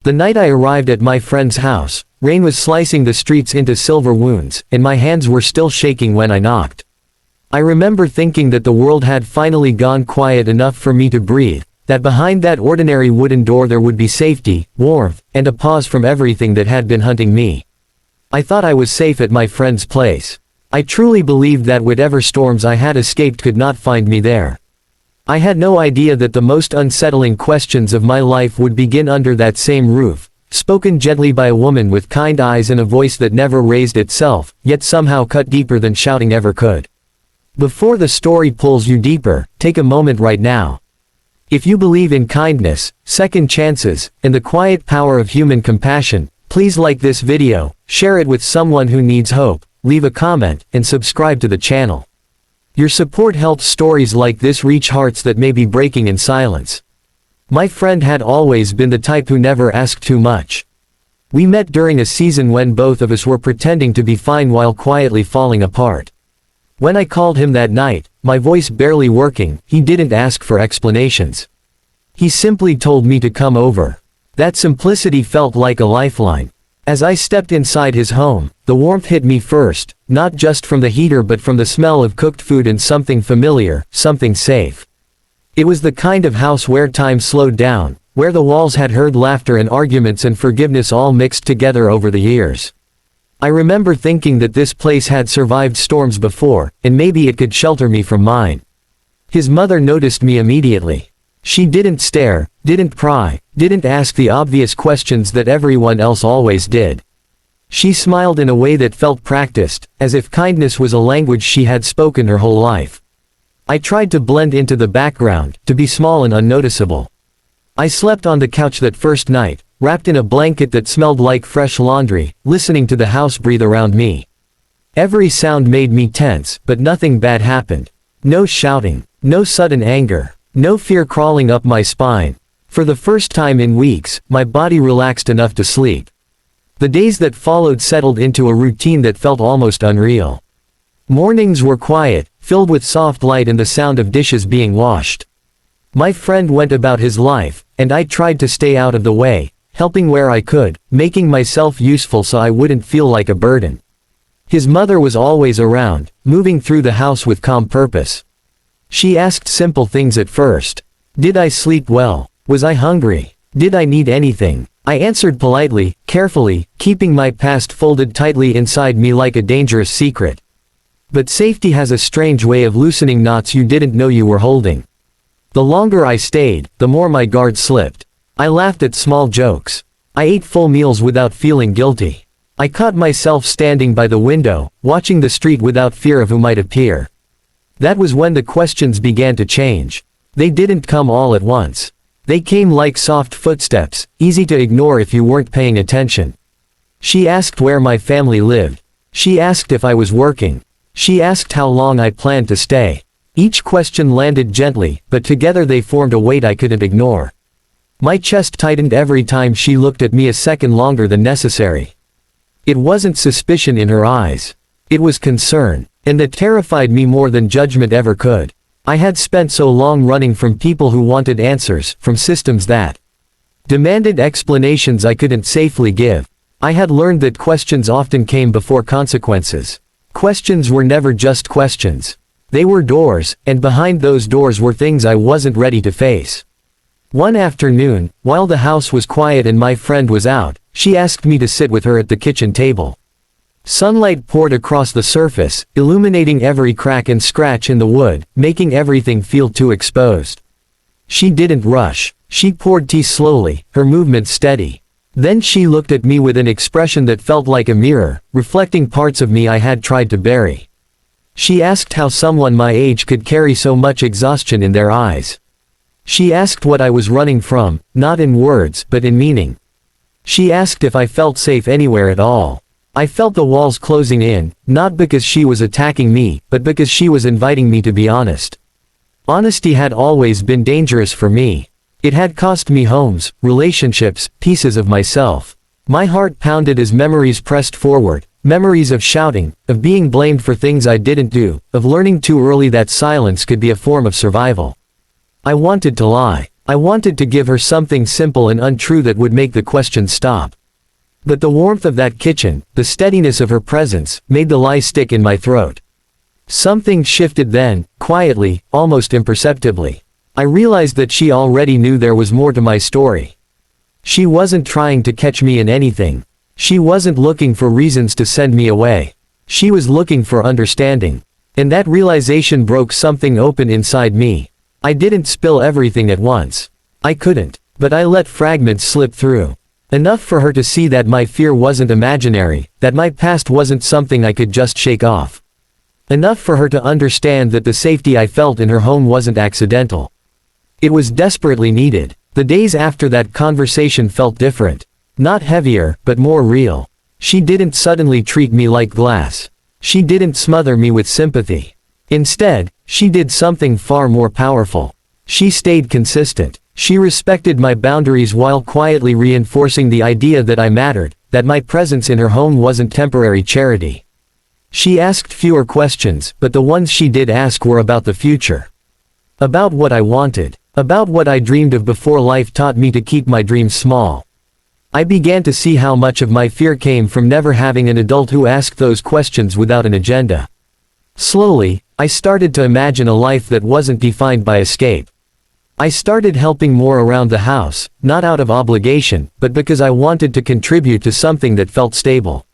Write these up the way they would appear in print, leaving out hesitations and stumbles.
The night I arrived at my friend's house, rain was slicing the streets into silver wounds, and my hands were still shaking when I knocked. I remember thinking that the world had finally gone quiet enough for me to breathe, that behind that ordinary wooden door there would be safety, warmth, and a pause from everything that had been hunting me. I thought I was safe at my friend's place. I truly believed that whatever storms I had escaped could not find me there. I had no idea that the most unsettling questions of my life would begin under that same roof, spoken gently by a woman with kind eyes and a voice that never raised itself, yet somehow cut deeper than shouting ever could. Before the story pulls you deeper, take a moment right now. If you believe in kindness, second chances, and the quiet power of human compassion, please like this video, share it with someone who needs hope, leave a comment, and subscribe to the channel. Your support helps stories like this reach hearts that may be breaking in silence. My friend had always been the type who never asked too much. We met during a season when both of us were pretending to be fine while quietly falling apart. When I called him that night, my voice barely working, he didn't ask for explanations. He simply told me to come over. That simplicity felt like a lifeline. As I stepped inside his home, the warmth hit me first, not just from the heater but from the smell of cooked food and something familiar, something safe. It was the kind of house where time slowed down, where the walls had heard laughter and arguments and forgiveness all mixed together over the years. I remember thinking that this place had survived storms before, and maybe it could shelter me from mine. His mother noticed me immediately. She didn't stare, didn't pry, didn't ask the obvious questions that everyone else always did. She smiled in a way that felt practiced, as if kindness was a language she had spoken her whole life. I tried to blend into the background, to be small and unnoticeable. I slept on the couch that first night, wrapped in a blanket that smelled like fresh laundry, listening to the house breathe around me. Every sound made me tense, but nothing bad happened. No shouting, no sudden anger. No fear crawling up my spine. For the first time in weeks, my body relaxed enough to sleep. The days that followed settled into a routine that felt almost unreal. Mornings were quiet, filled with soft light and the sound of dishes being washed. My friend went about his life, and I tried to stay out of the way, helping where I could, making myself useful so I wouldn't feel like a burden. His mother was always around, moving through the house with calm purpose. She asked simple things at first. Did I sleep well? Was I hungry? Did I need anything? I answered politely, carefully, keeping my past folded tightly inside me like a dangerous secret. But safety has a strange way of loosening knots you didn't know you were holding. The longer I stayed, the more my guard slipped. I laughed at small jokes. I ate full meals without feeling guilty. I caught myself standing by the window, watching the street without fear of who might appear. That was when the questions began to change. They didn't come all at once. They came like soft footsteps, easy to ignore if you weren't paying attention. She asked where my family lived. She asked if I was working. She asked how long I planned to stay. Each question landed gently, but together they formed a weight I couldn't ignore. My chest tightened every time she looked at me a second longer than necessary. It wasn't suspicion in her eyes. It was concern. And that terrified me more than judgment ever could. I had spent so long running from people who wanted answers, from systems that demanded explanations I couldn't safely give. I had learned that questions often came before consequences. Questions were never just questions. They were doors, and behind those doors were things I wasn't ready to face. One afternoon, while the house was quiet and my friend was out, she asked me to sit with her at the kitchen table. Sunlight poured across the surface, illuminating every crack and scratch in the wood, making everything feel too exposed. She didn't rush. She poured tea slowly, her movements steady. Then she looked at me with an expression that felt like a mirror, reflecting parts of me I had tried to bury. She asked how someone my age could carry so much exhaustion in their eyes. She asked what I was running from, not in words but in meaning. She asked if I felt safe anywhere at all. I felt the walls closing in, not because she was attacking me, but because she was inviting me to be honest. Honesty had always been dangerous for me. It had cost me homes, relationships, pieces of myself. My heart pounded as memories pressed forward, memories of shouting, of being blamed for things I didn't do, of learning too early that silence could be a form of survival. I wanted to lie. I wanted to give her something simple and untrue that would make the question stop. But the warmth of that kitchen, the steadiness of her presence, made the lie stick in my throat. Something shifted then, quietly, almost imperceptibly. I realized that she already knew there was more to my story. She wasn't trying to catch me in anything. She wasn't looking for reasons to send me away. She was looking for understanding. And that realization broke something open inside me. I didn't spill everything at once. I couldn't. But I let fragments slip through. Enough for her to see that my fear wasn't imaginary, that my past wasn't something I could just shake off. Enough for her to understand that the safety I felt in her home wasn't accidental. It was desperately needed. The days after that conversation felt different. Not heavier, but more real. She didn't suddenly treat me like glass. She didn't smother me with sympathy. Instead, she did something far more powerful. She stayed consistent. She respected my boundaries while quietly reinforcing the idea that I mattered, that my presence in her home wasn't temporary charity. She asked fewer questions, but the ones she did ask were about the future. About what I wanted. About what I dreamed of before life taught me to keep my dreams small. I began to see how much of my fear came from never having an adult who asked those questions without an agenda. Slowly, I started to imagine a life that wasn't defined by escape. I started helping more around the house, not out of obligation, but because I wanted to contribute to something that felt stable.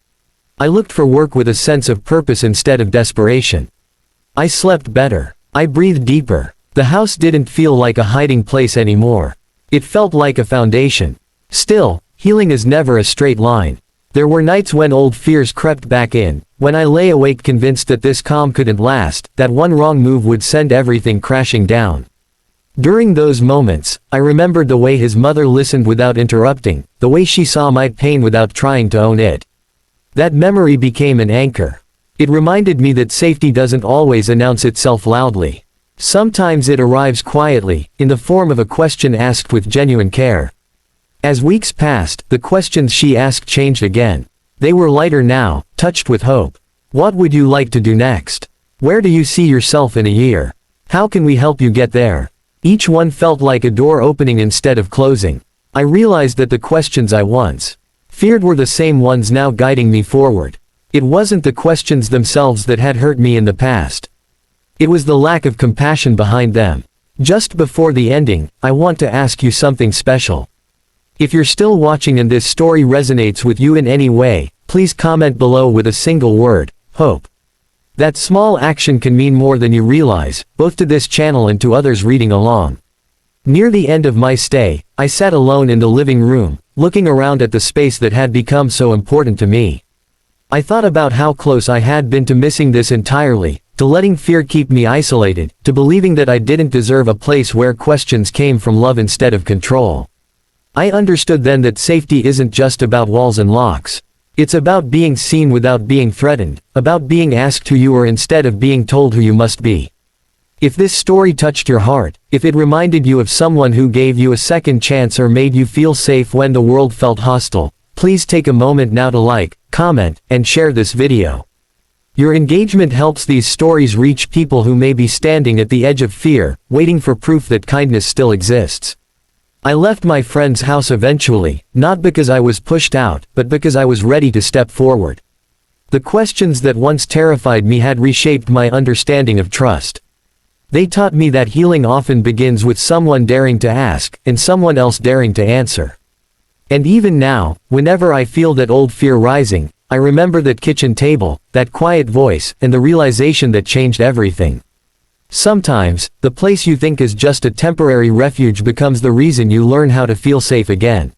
I looked for work with a sense of purpose instead of desperation. I slept better. I breathed deeper. The house didn't feel like a hiding place anymore. It felt like a foundation. Still, healing is never a straight line. There were nights when old fears crept back in, when I lay awake convinced that this calm couldn't last, that one wrong move would send everything crashing down. During those moments, I remembered the way his mother listened without interrupting, the way she saw my pain without trying to own it. That memory became an anchor. It reminded me that safety doesn't always announce itself loudly. Sometimes it arrives quietly, in the form of a question asked with genuine care. As weeks passed, the questions she asked changed again. They were lighter now, touched with hope. What would you like to do next? Where do you see yourself in a year? How can we help you get there? Each one felt like a door opening instead of closing. I realized that the questions I once feared were the same ones now guiding me forward. It wasn't the questions themselves that had hurt me in the past. It was the lack of compassion behind them. Just before the ending, I want to ask you something special. If you're still watching and this story resonates with you in any way, please comment below with a single word, hope. That small action can mean more than you realize, both to this channel and to others reading along. Near the end of my stay, I sat alone in the living room, looking around at the space that had become so important to me. I thought about how close I had been to missing this entirely, to letting fear keep me isolated, to believing that I didn't deserve a place where questions came from love instead of control. I understood then that safety isn't just about walls and locks. It's about being seen without being threatened, about being asked who you are instead of being told who you must be. If this story touched your heart, if it reminded you of someone who gave you a second chance or made you feel safe when the world felt hostile, please take a moment now to like, comment, and share this video. Your engagement helps these stories reach people who may be standing at the edge of fear, waiting for proof that kindness still exists. I left my friend's house eventually, not because I was pushed out, but because I was ready to step forward. The questions that once terrified me had reshaped my understanding of trust. They taught me that healing often begins with someone daring to ask, and someone else daring to answer. And even now, whenever I feel that old fear rising, I remember that kitchen table, that quiet voice, and the realization that changed everything. Sometimes, the place you think is just a temporary refuge becomes the reason you learn how to feel safe again.